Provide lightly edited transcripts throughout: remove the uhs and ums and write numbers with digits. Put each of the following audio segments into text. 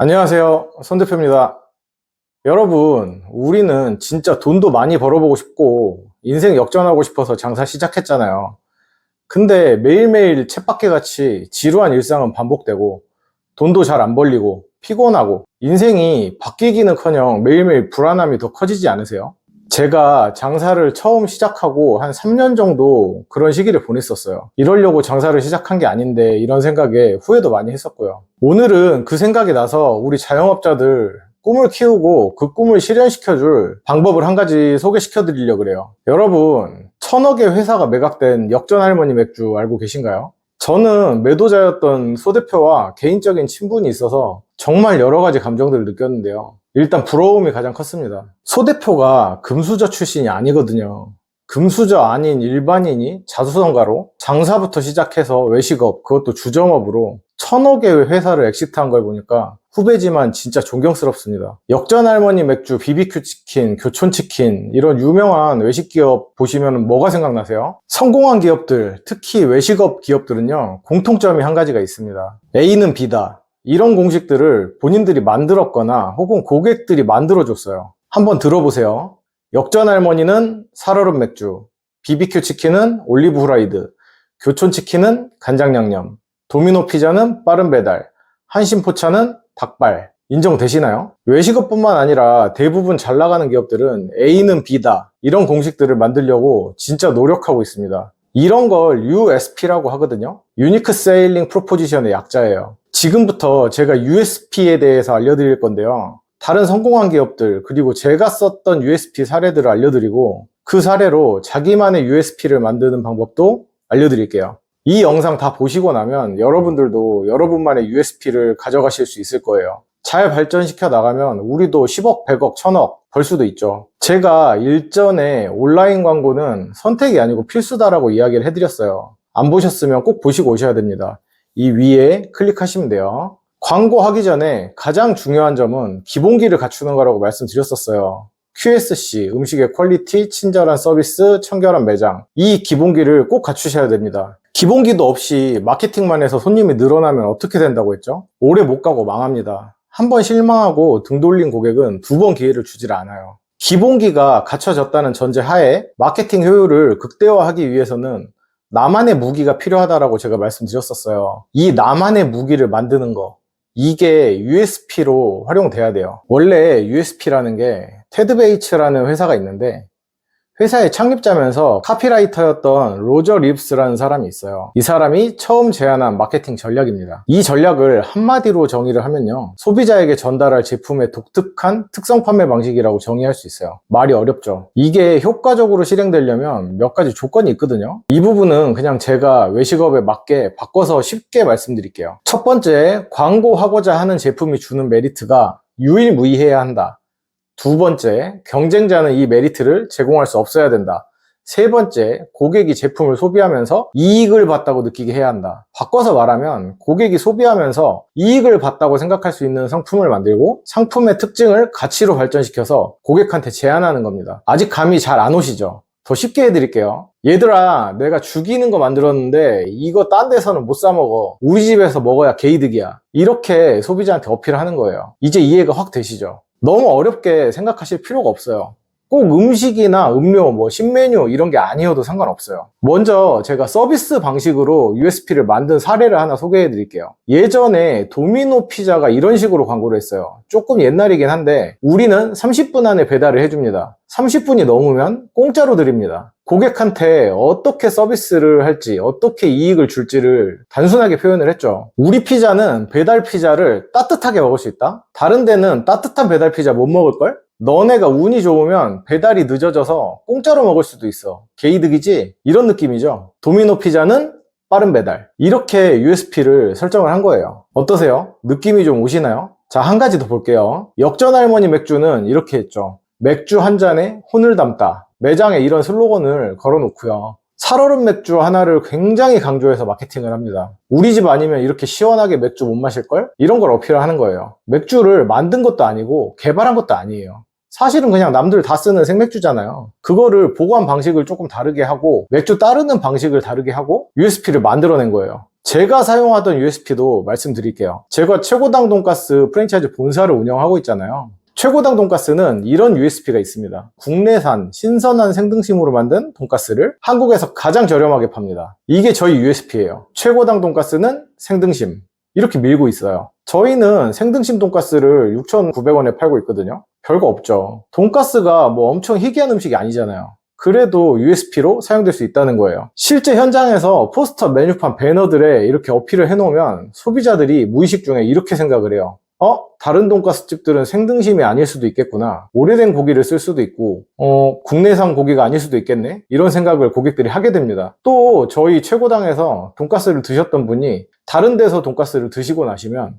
안녕하세요. 손 대표입니다. 여러분, 우리는 진짜 돈도 많이 벌어보고 싶고 인생 역전하고 싶어서 장사 시작했잖아요. 근데 매일매일 쳇바퀴 같이 지루한 일상은 반복되고 돈도 잘 안 벌리고 피곤하고 인생이 바뀌기는커녕 매일매일 불안함이 더 커지지 않으세요? 제가 장사를 처음 시작하고 한 3년 정도 그런 시기를 보냈었어요. 이러려고 장사를 시작한 게 아닌데 이런 생각에 후회도 많이 했었고요. 오늘은 그 생각이 나서 우리 자영업자들 꿈을 키우고 그 꿈을 실현시켜줄 방법을 한 가지 소개시켜 드리려고 그래요. 여러분, 1000억의 회사가 매각된 역전할머니 맥주 알고 계신가요? 저는 매도자였던 소 대표와 개인적인 친분이 있어서 정말 여러 가지 감정들을 느꼈는데요. 일단 부러움이 가장 컸습니다. 소 대표가 금수저 출신이 아니거든요. 금수저 아닌 일반인이 자수성가로 장사부터 시작해서 외식업, 그것도 주점업으로 1000억의 회사를 엑시트한 걸 보니까 후배지만 진짜 존경스럽습니다. 역전할머니 맥주, BBQ 치킨, 교촌 치킨 이런 유명한 외식 기업 보시면 뭐가 생각나세요? 성공한 기업들, 특히 외식업 기업들은요, 공통점이 한 가지가 있습니다. A는 B다. 이런 공식들을 본인들이 만들었거나 혹은 고객들이 만들어줬어요. 한번 들어보세요. 역전할머니는 살얼음 맥주, BBQ 치킨은 올리브 후라이드, 교촌 치킨은 간장 양념, 도미노 피자는 빠른 배달, 한신포차는 닭발. 인정되시나요? 외식업뿐만 아니라 대부분 잘 나가는 기업들은 A는 B다. 이런 공식들을 만들려고 진짜 노력하고 있습니다. 이런 걸 USP라고 하거든요. 유니크 세일링 프로포지션의 약자예요. 지금부터 제가 USP에 대해서 알려드릴 건데요. 다른 성공한 기업들 그리고 제가 썼던 USP 사례들을 알려드리고 그 사례로 자기만의 USP를 만드는 방법도 알려드릴게요. 이 영상 다 보시고 나면 여러분들도 여러분만의 USP를 가져가실 수 있을 거예요. 잘 발전시켜 나가면 우리도 10억, 100억, 1000억 벌 수도 있죠. 제가 일전에 온라인 광고는 선택이 아니고 필수다라고 이야기를 해드렸어요. 안 보셨으면 꼭 보시고 오셔야 됩니다. 이 위에 클릭하시면 돼요. 광고하기 전에 가장 중요한 점은 기본기를 갖추는 거라고 말씀드렸었어요. QSC, 음식의 퀄리티, 친절한 서비스, 청결한 매장. 이 기본기를 꼭 갖추셔야 됩니다. 기본기도 없이 마케팅만 해서 손님이 늘어나면 어떻게 된다고 했죠? 오래 못 가고 망합니다. 한 번 실망하고 등 돌린 고객은 2번 기회를 주질 않아요. 기본기가 갖춰졌다는 전제 하에 마케팅 효율을 극대화하기 위해서는 나만의 무기가 필요하다라고 제가 말씀드렸었어요. 이 나만의 무기를 만드는 거, 이게 USP로 활용돼야 돼요. 원래 USP라는 게 테드 베이츠라는 회사가 있는데 회사의 창립자면서 카피라이터였던 로저 립스라는 사람이 있어요. 이 사람이 처음 제안한 마케팅 전략입니다. 이 전략을 한마디로 정의를 하면요, 소비자에게 전달할 제품의 독특한 특성 판매 방식이라고 정의할 수 있어요. 말이 어렵죠. 이게 효과적으로 실행되려면 몇 가지 조건이 있거든요. 이 부분은 그냥 제가 외식업에 맞게 바꿔서 쉽게 말씀드릴게요. 첫 번째, 광고하고자 하는 제품이 주는 메리트가 유일무이해야 한다. 두 번째, 경쟁자는 이 메리트를 제공할 수 없어야 된다. 세 번째, 고객이 제품을 소비하면서 이익을 봤다고 느끼게 해야 한다. 바꿔서 말하면 고객이 소비하면서 이익을 봤다고 생각할 수 있는 상품을 만들고 상품의 특징을 가치로 발전시켜서 고객한테 제안하는 겁니다. 아직 감이 잘 안 오시죠? 더 쉽게 해드릴게요. 얘들아, 내가 죽이는 거 만들었는데 이거 딴 데서는 못 사 먹어. 우리 집에서 먹어야 개이득이야. 이렇게 소비자한테 어필하는 거예요. 이제 이해가 확 되시죠? 너무 어렵게 생각하실 필요가 없어요. 꼭 음식이나 음료, 신메뉴 이런 게 아니어도 상관없어요. 먼저 제가 서비스 방식으로 USP를 만든 사례를 하나 소개해 드릴게요. 예전에 도미노 피자가 이런 식으로 광고를 했어요. 조금 옛날이긴 한데 우리는 30분 안에 배달을 해줍니다. 30분이 넘으면 공짜로 드립니다. 고객한테 어떻게 서비스를 할지, 어떻게 이익을 줄지를 단순하게 표현을 했죠. 우리 피자는 배달 피자를 따뜻하게 먹을 수 있다? 다른 데는 따뜻한 배달 피자 못 먹을걸? 너네가 운이 좋으면 배달이 늦어져서 공짜로 먹을 수도 있어. 개이득이지? 이런 느낌이죠. 도미노 피자는 빠른 배달. 이렇게 USP를 설정을 한 거예요. 어떠세요? 느낌이 좀 오시나요? 자, 한 가지 더 볼게요. 역전할머니 맥주는 이렇게 했죠. 맥주 한 잔에 혼을 담다. 매장에 이런 슬로건을 걸어놓고요. 살얼음 맥주 하나를 굉장히 강조해서 마케팅을 합니다. 우리 집 아니면 이렇게 시원하게 맥주 못 마실걸? 이런 걸 어필하는 거예요. 맥주를 만든 것도 아니고 개발한 것도 아니에요. 사실은 그냥 남들 다 쓰는 생맥주잖아요. 그거를 보관 방식을 조금 다르게 하고 맥주 따르는 방식을 다르게 하고 USP를 만들어낸 거예요. 제가 사용하던 USP도 말씀드릴게요. 제가 최고당 돈가스 프랜차이즈 본사를 운영하고 있잖아요. 최고당 돈가스는 이런 USP가 있습니다. 국내산 신선한 생등심으로 만든 돈가스를 한국에서 가장 저렴하게 팝니다. 이게 저희 USP예요. 최고당 돈가스는 생등심 이렇게 밀고 있어요. 저희는 생등심 돈가스를 6,900원에 팔고 있거든요. 별거 없죠. 돈가스가 뭐 엄청 희귀한 음식이 아니잖아요. 그래도 USP로 사용될 수 있다는 거예요. 실제 현장에서 포스터, 메뉴판, 배너들에 이렇게 어필을 해놓으면 소비자들이 무의식 중에 이렇게 생각을 해요. 다른 돈가스 집들은 생등심이 아닐 수도 있겠구나. 오래된 고기를 쓸 수도 있고, 국내산 고기가 아닐 수도 있겠네? 이런 생각을 고객들이 하게 됩니다. 또 저희 최고당에서 돈가스를 드셨던 분이 다른 데서 돈가스를 드시고 나시면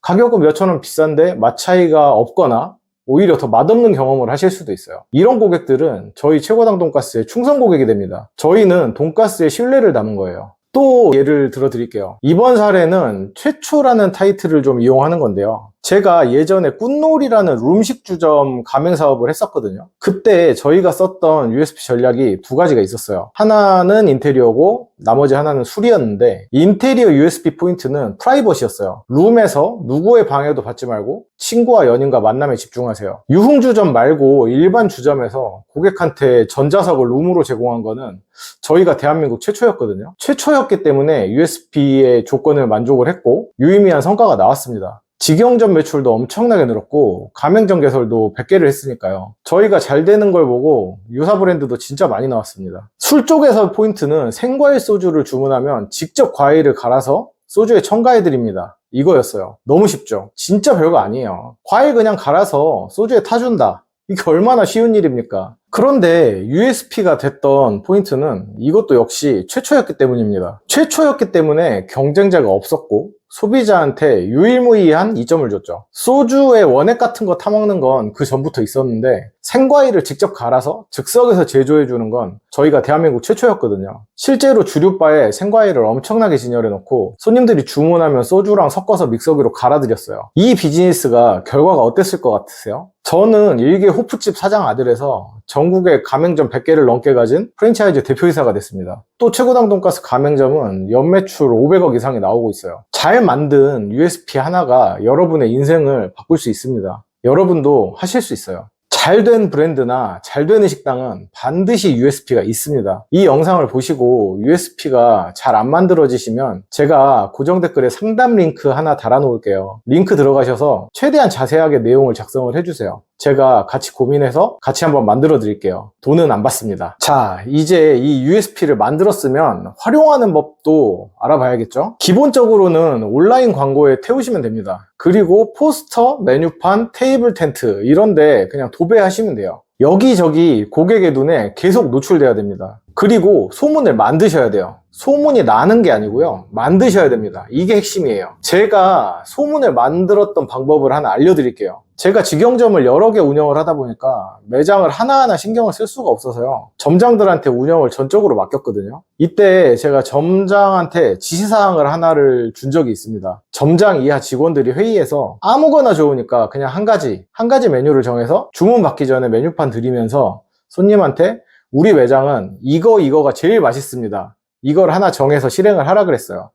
가격은 몇천 원 비싼데 맛 차이가 없거나 오히려 더 맛없는 경험을 하실 수도 있어요. 이런 고객들은 저희 최고당 돈가스의 충성 고객이 됩니다. 저희는 돈가스의 신뢰를 담은 거예요. 또 예를 들어 드릴게요. 이번 사례는 최초라는 타이틀을 좀 이용하는 건데요. 제가 예전에 꾼놀이라는 룸식주점 가맹 사업을 했었거든요. 그때 저희가 썼던 USP 전략이 두 가지가 있었어요. 하나는 인테리어고 나머지 하나는 술이었는데, 인테리어 USP 포인트는 프라이버시였어요. 룸에서 누구의 방해도 받지 말고 친구와 연인과 만남에 집중하세요. 유흥주점 말고 일반 주점에서 고객한테 전자석을 룸으로 제공한 거는 저희가 대한민국 최초였거든요. 최초였기 때문에 USP의 조건을 만족을 했고 유의미한 성과가 나왔습니다. 직영점 매출도 엄청나게 늘었고 가맹점 개설도 100개를 했으니까요. 저희가 잘 되는 걸 보고 유사 브랜드도 진짜 많이 나왔습니다. 술 쪽에서 포인트는 생과일 소주를 주문하면 직접 과일을 갈아서 소주에 첨가해드립니다. 이거였어요. 너무 쉽죠? 진짜 별거 아니에요. 과일 그냥 갈아서 소주에 타준다. 이게 얼마나 쉬운 일입니까? 그런데 USP가 됐던 포인트는 이것도 역시 최초였기 때문입니다. 최초였기 때문에 경쟁자가 없었고 소비자한테 유일무이한 이점을 줬죠. 소주에 원액 같은 거 타먹는 건 그 전부터 있었는데 생과일을 직접 갈아서 즉석에서 제조해주는 건 저희가 대한민국 최초였거든요. 실제로 주류바에 생과일을 엄청나게 진열해 놓고 손님들이 주문하면 소주랑 섞어서 믹서기로 갈아드렸어요. 이 비즈니스가 결과가 어땠을 것 같으세요? 저는 일개 호프집 사장 아들에서 전국에 가맹점 100개를 넘게 가진 프랜차이즈 대표이사가 됐습니다. 또 최고당 돈가스 가맹점은 연매출 500억 이상이 나오고 있어요. 잘 만든 USP 하나가 여러분의 인생을 바꿀 수 있습니다. 여러분도 하실 수 있어요. 잘된 브랜드나 잘 되는 식당은 반드시 USP가 있습니다. 이 영상을 보시고 USP가 잘 안 만들어지시면 제가 고정 댓글에 상담 링크 하나 달아 놓을게요. 링크 들어가셔서 최대한 자세하게 내용을 작성을 해주세요. 제가 같이 고민해서 같이 한번 만들어 드릴게요. 돈은 안 받습니다. 자, 이제 이 USP를 만들었으면 활용하는 법도 알아봐야겠죠? 기본적으로는 온라인 광고에 태우시면 됩니다. 그리고 포스터, 메뉴판, 테이블 텐트 이런데 그냥 도배하시면 돼요. 여기저기 고객의 눈에 계속 노출돼야 됩니다. 그리고 소문을 만드셔야 돼요. 소문이 나는 게 아니고요. 만드셔야 됩니다. 이게 핵심이에요. 제가 소문을 만들었던 방법을 하나 알려드릴게요. 제가 직영점을 여러 개 운영을 하다 보니까 매장을 하나하나 신경을 쓸 수가 없어서요. 점장들한테 운영을 전적으로 맡겼거든요. 이때 제가 점장한테 지시사항을 하나를 준 적이 있습니다. 점장 이하 직원들이 회의해서 아무거나 좋으니까 그냥 한 가지 메뉴를 정해서 주문 받기 전에 메뉴판 드리면서 손님한테 우리 매장은 이거가 제일 맛있습니다. 이걸 하나 정해서 실행을 하라 그랬어요.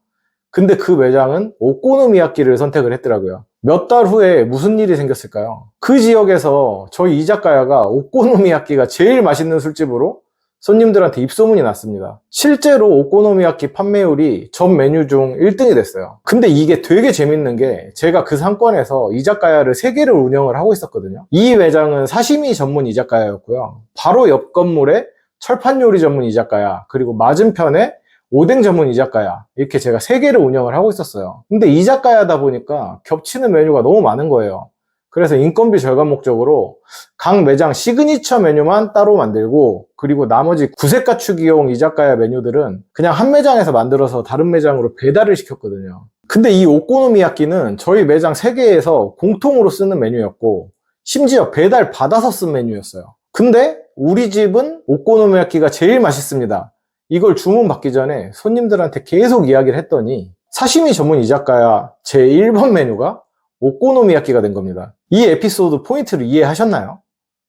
근데 그 매장은 오코노미야끼를 선택을 했더라고요. 몇 달 후에 무슨 일이 생겼을까요? 그 지역에서 저희 이자카야가 오코노미야끼가 제일 맛있는 술집으로 손님들한테 입소문이 났습니다. 실제로 오코노미야끼 판매율이 전 메뉴 중 1등이 됐어요. 근데 이게 되게 재밌는 게 제가 그 상권에서 이자카야를 3개를 운영을 하고 있었거든요. 이 매장은 사시미 전문 이자카야였고요. 바로 옆 건물에 철판 요리 전문 이자카야, 그리고 맞은편에 오뎅 전문 이자카야, 이렇게 제가 3개를 운영을 하고 있었어요. 근데 이자카야다 보니까 겹치는 메뉴가 너무 많은 거예요. 그래서 인건비 절감 목적으로 각 매장 시그니처 메뉴만 따로 만들고, 그리고 나머지 구색 갖추기용 이자카야 메뉴들은 그냥 한 매장에서 만들어서 다른 매장으로 배달을 시켰거든요. 근데 이 오코노미야끼는 저희 매장 3개에서 공통으로 쓰는 메뉴였고 심지어 배달 받아서 쓴 메뉴였어요. 근데 우리 집은 오코노미야끼가 제일 맛있습니다. 이걸 주문 받기 전에 손님들한테 계속 이야기를 했더니 사시미 전문 이자카야 제 1번 메뉴가 오코노미야끼가 된 겁니다. 이 에피소드 포인트를 이해하셨나요?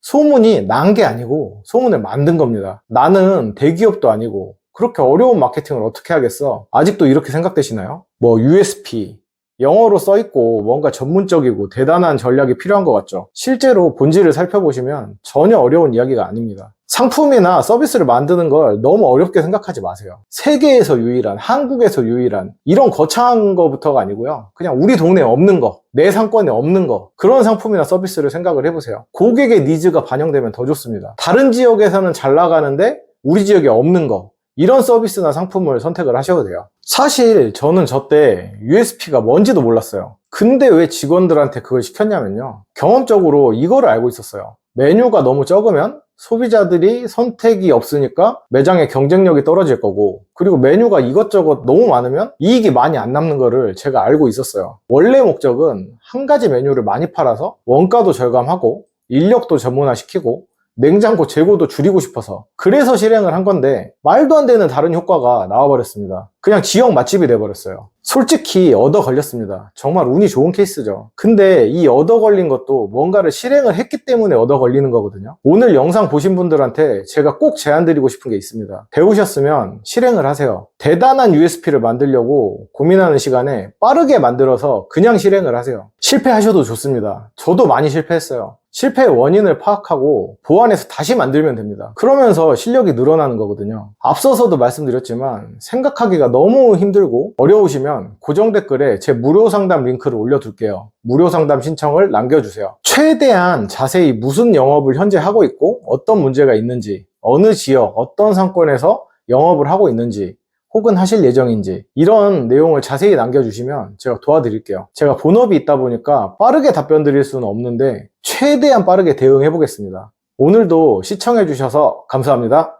소문이 난 게 아니고 소문을 만든 겁니다. 나는 대기업도 아니고 그렇게 어려운 마케팅을 어떻게 하겠어? 아직도 이렇게 생각되시나요? 뭐 USP, 영어로 써있고 뭔가 전문적이고 대단한 전략이 필요한 것 같죠? 실제로 본질을 살펴보시면 전혀 어려운 이야기가 아닙니다. 상품이나 서비스를 만드는 걸 너무 어렵게 생각하지 마세요. 세계에서 유일한, 한국에서 유일한 이런 거창한 거부터가 아니고요. 그냥 우리 동네에 없는 거, 내 상권에 없는 거, 그런 상품이나 서비스를 생각을 해보세요. 고객의 니즈가 반영되면 더 좋습니다. 다른 지역에서는 잘 나가는데 우리 지역에 없는 거, 이런 서비스나 상품을 선택을 하셔도 돼요. 사실 저는 저 때 USP가 뭔지도 몰랐어요. 근데 왜 직원들한테 그걸 시켰냐면요. 경험적으로 이거를 알고 있었어요. 메뉴가 너무 적으면 소비자들이 선택이 없으니까 매장의 경쟁력이 떨어질 거고, 그리고 메뉴가 이것저것 너무 많으면 이익이 많이 안 남는 거를 제가 알고 있었어요. 원래 목적은 한 가지 메뉴를 많이 팔아서 원가도 절감하고 인력도 전문화시키고 냉장고 재고도 줄이고 싶어서, 그래서 실행을 한 건데 말도 안 되는 다른 효과가 나와버렸습니다. 그냥 지역 맛집이 돼버렸어요. 솔직히 얻어 걸렸습니다. 정말 운이 좋은 케이스죠. 근데 이 얻어 걸린 것도 뭔가를 실행을 했기 때문에 얻어 걸리는 거거든요. 오늘 영상 보신 분들한테 제가 꼭 제안 드리고 싶은 게 있습니다. 배우셨으면 실행을 하세요. 대단한 USP를 만들려고 고민하는 시간에 빠르게 만들어서 그냥 실행을 하세요. 실패하셔도 좋습니다. 저도 많이 실패했어요. 실패의 원인을 파악하고 보완해서 다시 만들면 됩니다. 그러면서 실력이 늘어나는 거거든요. 앞서서도 말씀드렸지만 생각하기가 너무 힘들고 어려우시면 고정 댓글에 제 무료 상담 링크를 올려둘게요. 무료 상담 신청을 남겨주세요. 최대한 자세히 무슨 영업을 현재 하고 있고 어떤 문제가 있는지, 어느 지역, 어떤 상권에서 영업을 하고 있는지, 혹은 하실 예정인지, 이런 내용을 자세히 남겨주시면 제가 도와드릴게요. 제가 본업이 있다 보니까 빠르게 답변 드릴 수는 없는데 최대한 빠르게 대응해 보겠습니다. 오늘도 시청해 주셔서 감사합니다.